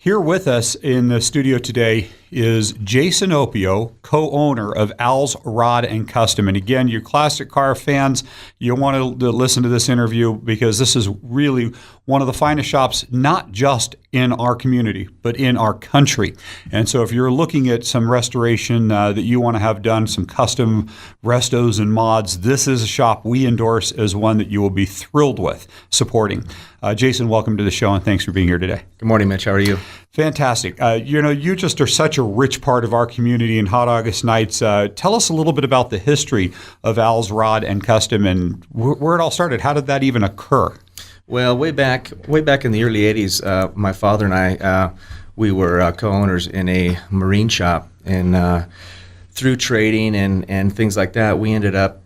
Here with us in the studio today is Jason Oppio, co-owner of Al's Rod and Custom. And again, you classic car fans, you'll want to listen to this interview because this is really one of the finest shops, not just in our community, but in our country. And so if you're looking at some restoration that you want to have done, some custom restos and mods, this is a shop we endorse as one that you will be thrilled with supporting. Jason, welcome to the show, and thanks for being here today. Good morning, Mitch. How are you? Fantastic. You just are such a rich part of our community in Hot August Nights. Tell us a little bit about the history of Al's Rod and Custom and where it all started. How did that even occur? Well, way back in the early 80s, my father and I, we were co-owners in a marine shop, and through trading and things like that, we ended up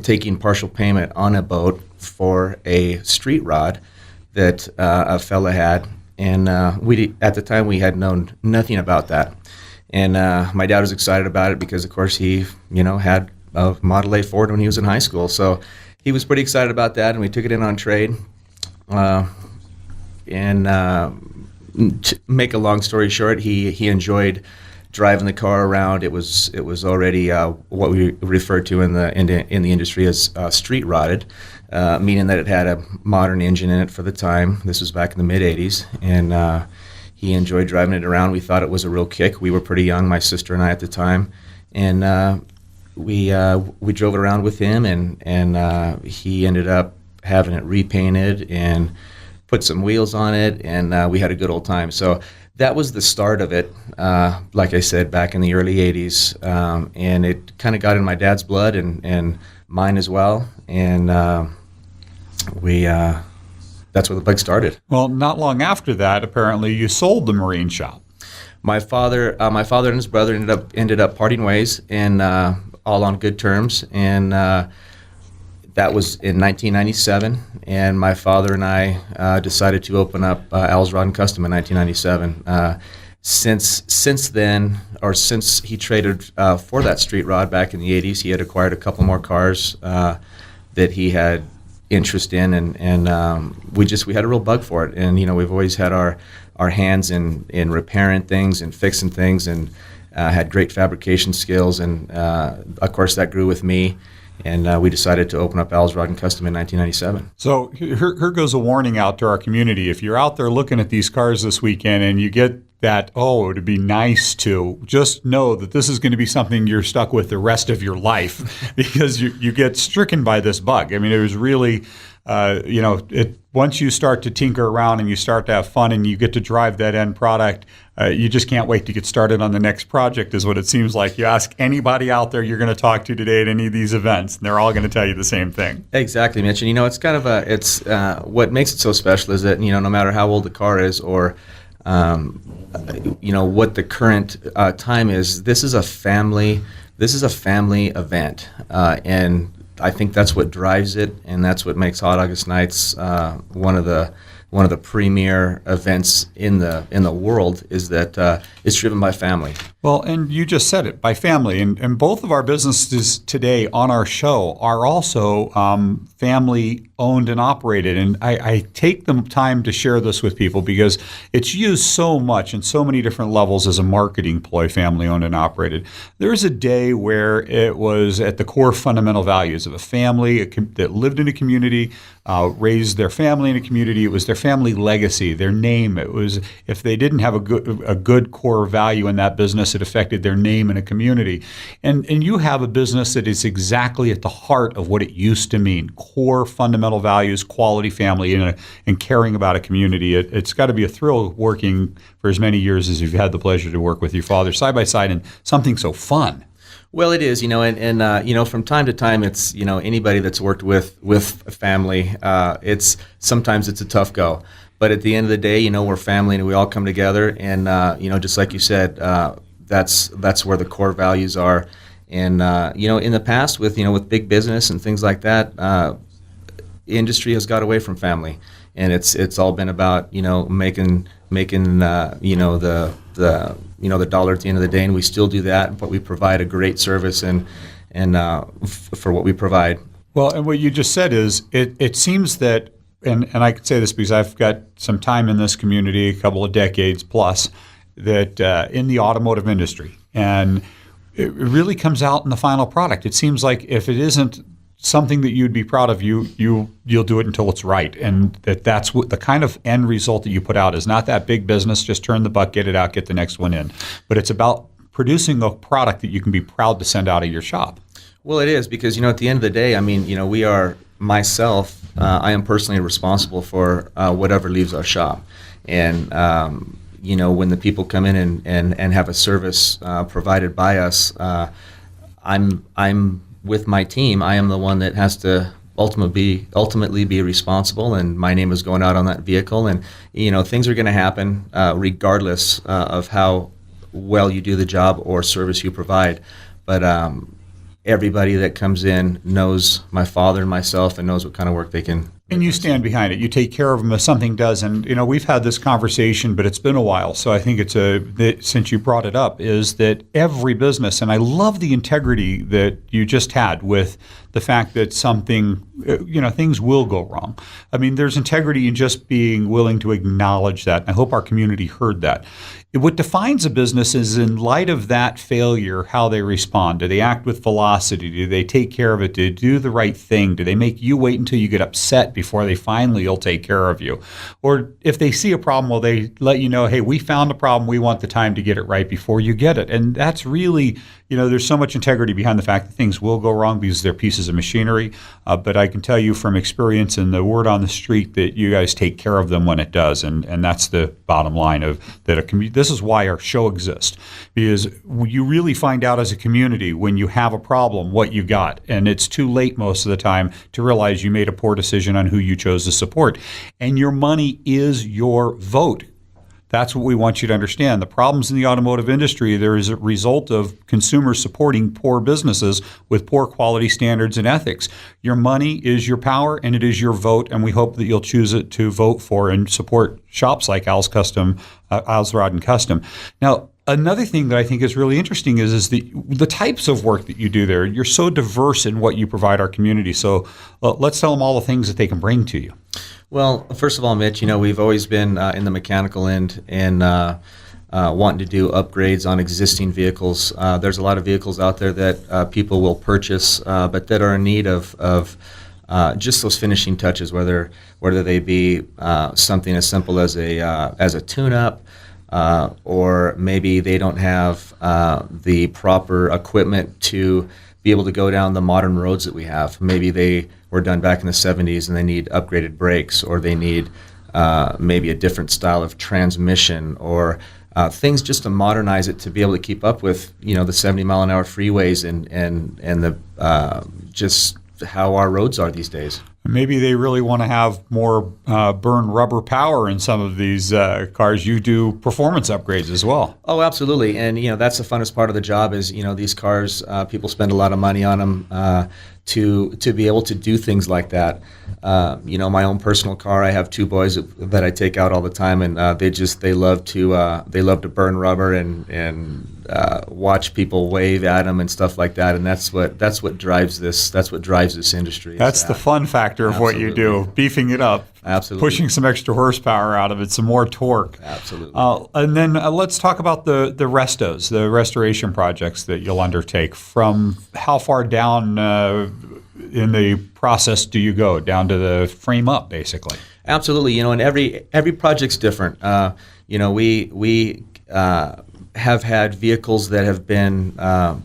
taking partial payment on a boat for a street rod that a fella had, and at the time we had known nothing about that, and my dad was excited about it because of course he had a Model A Ford when he was in high school, so he was pretty excited about that, and we took it in on trade. To make a long story short, he enjoyed driving the car around. It was already what we refer to in the industry as street rodded, meaning that it had a modern engine in it for the time. This was back in the mid '80s, and he enjoyed driving it around. We thought it was a real kick. We were pretty young, my sister and I at the time, and we drove it around with him, and he ended up having it repainted and put some wheels on it, and we had a good old time. So that was the start of it, like I said, back in the early 80s, and it kind of got in my dad's blood and mine as well, and that's where the bug started. Well, not long after that, apparently, you sold the marine shop. My father and his brother ended up parting ways, and all on good terms, and that was in 1997, and my father and I decided to open up Al's Rod and Custom in 1997. Since then, or since he traded for that street rod back in the 80s, he had acquired a couple more cars that he had interest in, and we had a real bug for it. And we've always had our hands in repairing things and fixing things, and had great fabrication skills, and of course that grew with me. And we decided to open up Al's Rod and Custom in 1997. So here goes a warning out to our community. If you're out there looking at these cars this weekend and you get that, oh, it'd be nice to, just know that this is going to be something you're stuck with the rest of your life because you get stricken by this bug. I mean, it was really, once you start to tinker around and you start to have fun and you get to drive that end product, you just can't wait to get started on the next project is what it seems like. You ask anybody out there you're going to talk to today at any of these events, and they're all going to tell you the same thing. Exactly, Mitch. And it's kind of what makes it so special is that no matter how old the car is or what the current time is, this is a family event, and I think that's what drives it, and that's what makes Hot August Nights one of the premier events in the world, is that it's driven by family. Well, and you just said it, by family. And both of our businesses today on our show are also family owned and operated. And I take the time to share this with people because it's used so much in so many different levels as a marketing ploy, family owned and operated. There was a day where it was at the core fundamental values of a family that lived in a community, raised their family in a community. It was their family legacy, their name. It was, if they didn't have a good core value in that business, it affected their name in a community. And you have a business that is exactly at the heart of what it used to mean: core fundamental values, quality family, and caring about a community. It's got to be a thrill working for as many years as you've had the pleasure to work with your father side by side in something so fun. Well, it is, and from time to time, it's, anybody that's worked with a family, sometimes it's a tough go. But at the end of the day, we're family and we all come together, and just like you said, that's where the core values are. And in the past, with big business and things like that, industry has got away from family, and it's all been about making the dollar at the end of the day, and we still do that, but we provide a great service and for what we provide. Well, and what you just said is it seems that and I can say this because I've got some time in this community, a couple of decades plus, that in the automotive industry. And it really comes out in the final product. It seems like if it isn't something that you'd be proud of, you'll do it until it's right. And that's what the kind of end result that you put out is not that big business, just turn the buck, get it out, get the next one in. But it's about producing a product that you can be proud to send out of your shop. Well, it is because, at the end of the day, I mean, we are, I am personally responsible for whatever leaves our shop. And, when the people come in and have a service provided by us, I'm with my team. I am the one that has to ultimately be responsible, and my name is going out on that vehicle. And, things are going to happen regardless of how well you do the job or service you provide. But everybody that comes in knows my father and myself and knows what kind of work they can. And you stand behind it. You take care of them if something does. And, we've had this conversation, but it's been a while. So I think since you brought it up, is that every business, and I love the integrity that you just had with the fact that things will go wrong. I mean, there's integrity in just being willing to acknowledge that. And I hope our community heard that. What defines a business is, in light of that failure, how they respond. Do they act with velocity? Do they take care of it? Do they do the right thing? Do they make you wait until you get upset before they finally will take care of you? Or if they see a problem, will they let you know, hey, we found a problem, we want the time to get it right before you get it? And that's really, there's so much integrity behind the fact that things will go wrong because they're pieces of machinery. But I can tell you from experience and the word on the street that you guys take care of them when it does. And that's the bottom line of that. This is why our show exists, because you really find out as a community when you have a problem what you got. And it's too late most of the time to realize you made a poor decision on who you chose to support. And your money is your vote. That's what we want you to understand. The problems in the automotive industry, there is a result of consumers supporting poor businesses with poor quality standards and ethics. Your money is your power, and it is your vote, and we hope that you'll choose it to vote for and support shops like Al's Rod and Custom. Now, another thing that I think is really interesting is the types of work that you do there. You're so diverse in what you provide our community. So let's tell them all the things that they can bring to you. Well, first of all, Mitch, we've always been in the mechanical end and wanting to do upgrades on existing vehicles. There's a lot of vehicles out there that people will purchase, but that are in need of just those finishing touches, whether they be something as simple as a tune-up, or maybe they don't have the proper equipment to be able to go down the modern roads that we have. Maybe they were done back in the 70s and they need upgraded brakes, or they need maybe a different style of transmission, or things just to modernize it to be able to keep up with the 70-mile-an-hour freeways and the just how our roads are these days. Maybe they really want to have more burn rubber power in some of these cars. You do performance upgrades as well. Oh, absolutely. And, that's the funnest part of the job is, these cars, people spend a lot of money on them to be able to do things like that. My own personal car, I have two boys that I take out all the time, and they love to burn rubber and watch people wave at them and stuff like that. And that's what drives this. That's what drives this industry. That's the fun factor of what you do, beefing it up. Absolutely. Pushing some extra horsepower out of it, some more torque. Absolutely. And then let's talk about the restos, the restoration projects that you'll undertake. From how far down in the process do you go? Down to the frame up, basically. Absolutely. And every project's different. We have had vehicles that have been current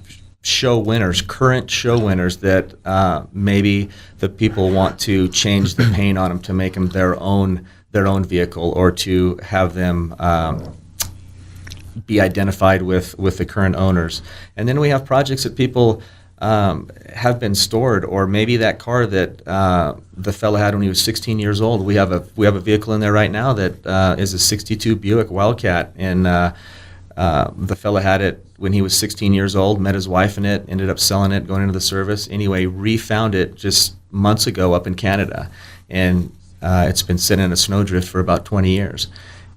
show winners that maybe the people want to change the paint on them to make them their own vehicle, or to have them be identified with the current owners. And then we have projects that people have been stored, or maybe that car that the fella had when he was 16 years old. We have a vehicle in there right now that is a 62 Buick Wildcat, and the fella had it when he was 16 years old, met his wife in it, ended up selling it, going into the service. Anyway, refound it just months ago up in Canada, and it's been sitting in a snowdrift for about 20 years.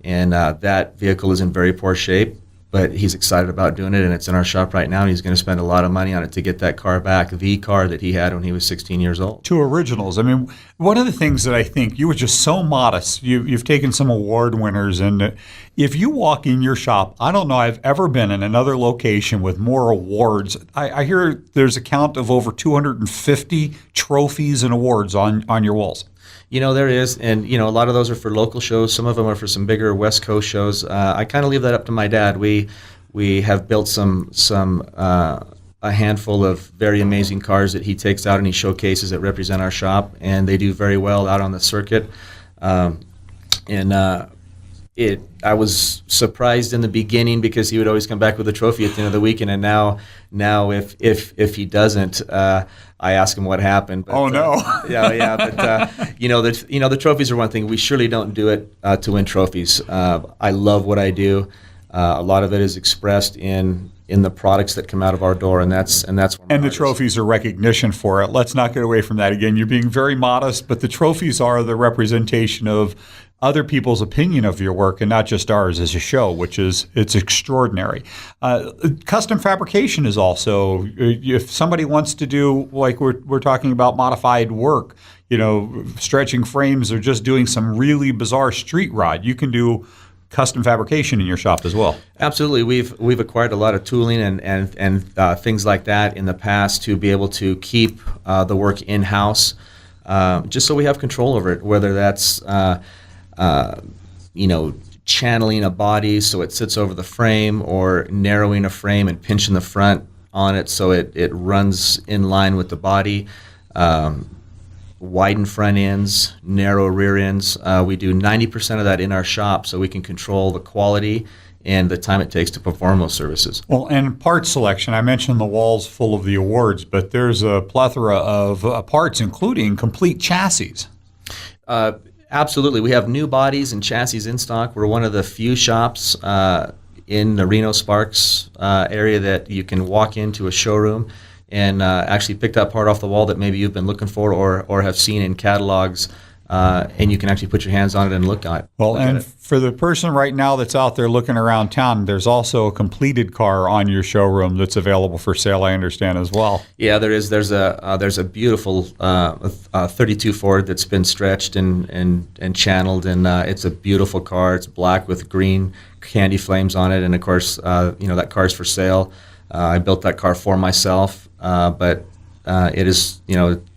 And that vehicle is in very poor shape, but he's excited about doing it, and it's in our shop right now, and he's going to spend a lot of money on it to get that car back, the car that he had when he was 16 years old. Two originals. I mean, one of the things that I think you were just so modest. You've taken some award winners, and if you walk in your shop, I don't know I've ever been in another location with more awards. I hear there's a count of over 250 trophies and awards on your walls. There is, and a lot of those are for local shows. Some of them are for some bigger West Coast shows. I kind of leave that up to my dad. We have built a handful of very amazing cars that he takes out and he showcases that represent our shop, and they do very well out on the circuit. I was surprised in the beginning because he would always come back with a trophy at the end of the weekend, and now if he doesn't, I ask him what happened. But, oh no! But the trophies are one thing. We surely don't do it to win trophies. I love what I do. A lot of it is expressed in the products that come out of our door, and that's and the trophies are recognition for it. Let's not get away from that again. You're being very modest, but the trophies are the representation of other people's opinion of your work and not just ours as a show, it's extraordinary. Custom fabrication is also, if somebody wants to do, like we're talking about modified work, stretching frames or just doing some really bizarre street rod, you can do custom fabrication in your shop as well. Absolutely. We've acquired a lot of tooling and things like that in the past to be able to keep the work in-house, just so we have control over it, whether that's channeling a body so it sits over the frame, or narrowing a frame and pinching the front on it so it runs in line with the body. Widen front ends, narrow rear ends. We do 90% of that in our shop so we can control the quality and the time it takes to perform those services. Well, and part selection, I mentioned the walls full of the awards, but there's a plethora of parts, including complete chassis. Absolutely. We have new bodies and chassis in stock. We're one of the few shops in the Reno Sparks area that you can walk into a showroom and actually pick that part off the wall that maybe you've been looking for or have seen in catalogs, and you can actually put your hands on it and look at it. Well, and for the person right now that's out there looking around town, there's also a completed car on your showroom that's available for sale, I understand, as well. Yeah, there is. There's a beautiful 32 Ford that's been stretched and channeled, and it's a beautiful car. It's black with green candy flames on it, and of course, that car's for sale. I built that car for myself, but it is,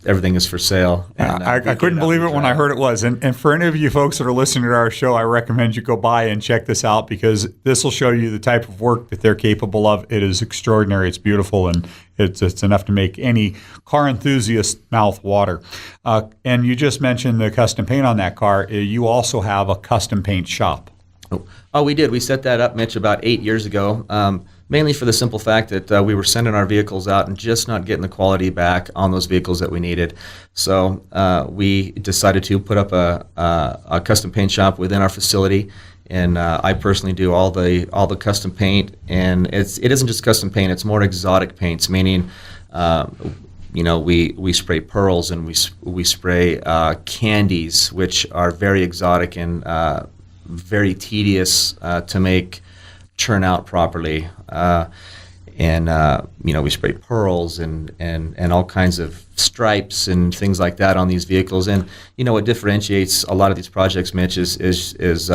everything is for sale. And, I couldn't believe it when I heard it was. And for any of you folks that are listening to our show, I recommend you go by and check this out, because this will show you the type of work that they're capable of. It is extraordinary. It's beautiful, and it's enough to make any car enthusiast mouth water. And you just mentioned the custom paint on that car. You also have a custom paint shop. Oh, we did. We set that up, Mitch, about 8 years ago. Mainly for the simple fact that we were sending our vehicles out and just not getting the quality back on those vehicles that we needed. So we decided to put up a custom paint shop within our facility, and I personally do all the custom paint. And it isn't just custom paint; it's more exotic paints, meaning we spray pearls and we spray candies, which are very exotic and very tedious to make churn out properly, we spray pearls and all kinds of stripes and things like that on these vehicles. And what differentiates a lot of these projects, Mitch, is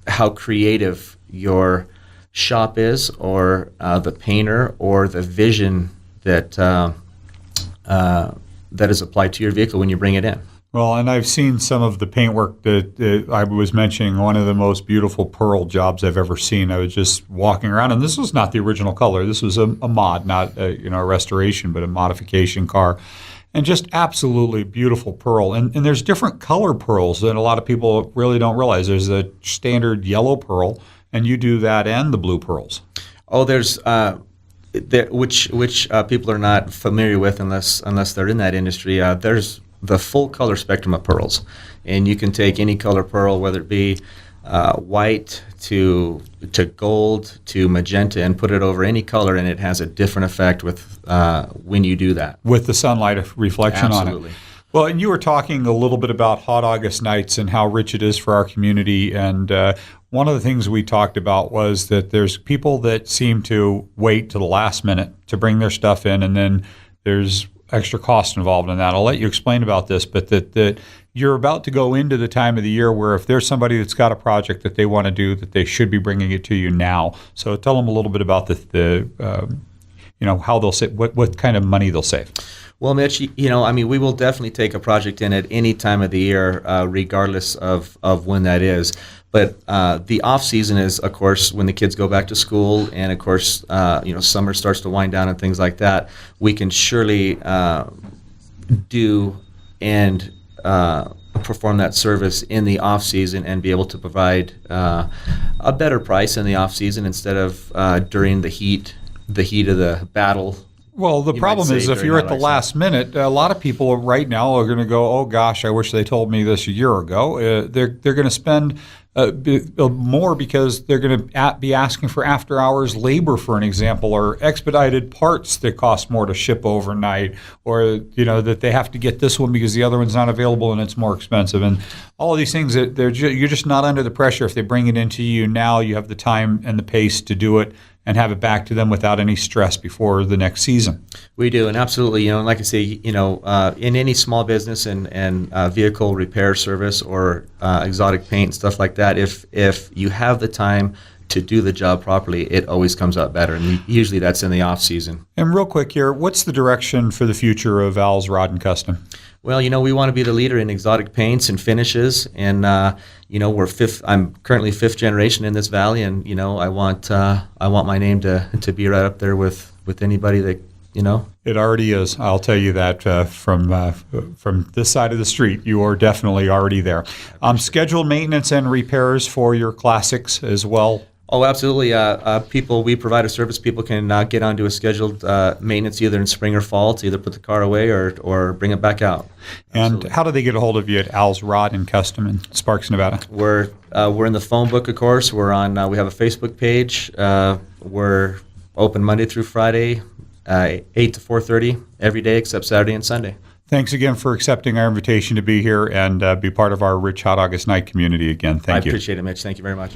how creative your shop is, or the painter, or the vision that is applied to your vehicle when you bring it in. Well, and I've seen some of the paintwork that I was mentioning. One of the most beautiful pearl jobs I've ever seen. I was just walking around, and this was not the original color. This was a mod, not a restoration, but a modification car, and just absolutely beautiful pearl. And there's different color pearls that a lot of people really don't realize. There's a standard yellow pearl, and you do that, and the blue pearls. Oh, there's which people are not familiar with unless they're in that industry. There's the full color spectrum of pearls, and you can take any color pearl, whether it be white to gold to magenta, and put it over any color, and it has a different effect with when you do that. With the sunlight reflection Absolutely. on it. Well, and you were talking a little bit about Hot August Nights and how rich it is for our community. And one of the things we talked about was that there's people that seem to wait to the last minute to bring their stuff in, and then there's extra cost involved in that. I'll let you explain about this, but that you're about to go into the time of the year where if there's somebody that's got a project that they want to do, that they should be bringing it to you now. So tell them a little bit about how they'll save, what kind of money they'll save. Well, Mitch, we will definitely take a project in at any time of the year, regardless of when that is. But the off season is, of course, when the kids go back to school, and of course, summer starts to wind down and things like that. We can surely do and perform that service in the off season and be able to provide a better price in the off season instead of during the heat of the battle. Well, the problem is if you're at the last minute, a lot of people right now are going to go, oh gosh, I wish they told me this a year ago. They're going to spend more because they're going to be asking for after-hours labor, for an example, or expedited parts that cost more to ship overnight, or that they have to get this one because the other one's not available and it's more expensive. And all of these things, you're just not under the pressure. If they bring it into you now, you have the time and the pace to do it and have it back to them without any stress before the next season. We do, and absolutely, like I say, in any small business and vehicle repair service or exotic paint and stuff like that, if you have the time to do the job properly, it always comes out better, and usually that's in the off season. And real quick here, what's the direction for the future of Al's Rod and Custom? Well, we want to be the leader in exotic paints and finishes, and we're fifth. I'm currently fifth generation in this valley, and I want my name to be right up there with anybody that. It already is. I'll tell you that from this side of the street, you are definitely already there. Scheduled maintenance and repairs for your classics as well. Oh, absolutely. We provide a service. People can get onto a scheduled maintenance either in spring or fall to either put the car away or bring it back out. And how do they get a hold of you at Al's Rod and Custom in Sparks, Nevada? We're in the phone book, of course. We're on. We have a Facebook page. We're open Monday through Friday, 8 to 4:30 every day except Saturday and Sunday. Thanks again for accepting our invitation to be here and be part of our Rich Hot August Night community again. Thank you. I appreciate it, Mitch. Thank you very much.